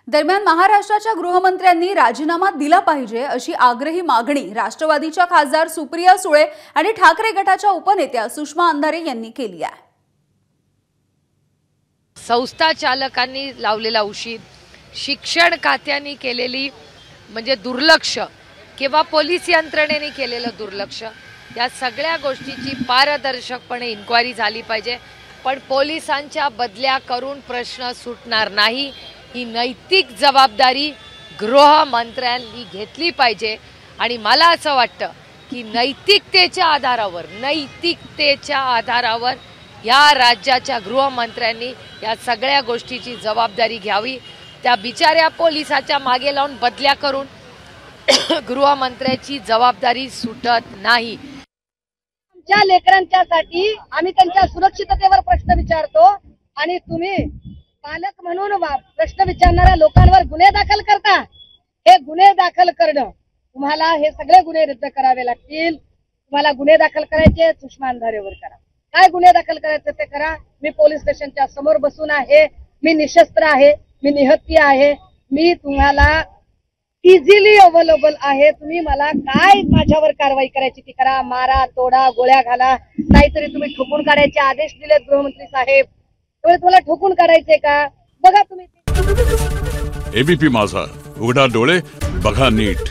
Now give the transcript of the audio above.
दरम्यान महाराष्ट्राच्या गृहमंत्र्यांनी राजीनामा दिला पाहिजे अशी आग्रही मागणी राष्ट्रवादीच्या खासदार सुप्रिया सुळे आणि ठाकरे गटाच्या उपनेत्या सुषमा अंधारे यांनी केली आहे। संस्था चालकांनी लावलेला उशीर, शिक्षण खात्याने केलेली म्हणजे दुर्लक्ष किंवा पोलीस यंत्रणेने केलेलं दुर्लक्ष, या सगळ्या गोष्टीची पारदर्शकपणे इन्क्वायरी झाली पाहिजे। पण पोलिसांच्या बदल्या करून प्रश्न सुटणार नाही, ही नैतिक जबाबदारी गृहमंत्र्यांनी घेतली पाहिजे। आणि मला असं वाटतं की नैतिकतेच्या आधारावर या राज्याच्या गृहमंत्र्यांनी या सगळ्या गोष्टीची जबाबदारी घ्यावी। त्या बिचाऱ्या पोलिसाच्या मागे लावून बदल्या करून गृहमंत्र्याची जबाबदारी सुटत नाही। आमच्या लेकरांच्यासाठी आम्ही त्यांच्या सुरक्षिततेवर प्रश्न विचारतो आणि तुम्ही पालक म्हणून प्रश्न विचारणाऱ्या लोकांवर गुन्हे दाखल करता। हे गुन्हे दाखल करणं, तुम्हाला हे सगळे गुन्हे रद्द करावे लागतील। तुम्हाला गुन्हे दाखल करायचे सुषमा अंधारेवर करा, काय गुन्हे दाखल करायचे ते करा। मी पोलीस स्टेशनच्या समोर बसून आहे, मी निशस्त्र आहे, मी निहत्या आहे, मी तुम्हाला इझिली अवेलेबल आहे। तुम्ही मला काय माझ्यावर कारवाई करायची ती करा, मारा, तोडा, गोळ्या घाला, नाहीतरी तुम्ही ठोकून काढायचे आदेश दिलेत गृहमंत्री साहेब, तुम्हाला ठोकून काढायचे का बघा तुम्ही। एबीपी माझा, उघडा डोळे बघा नीट।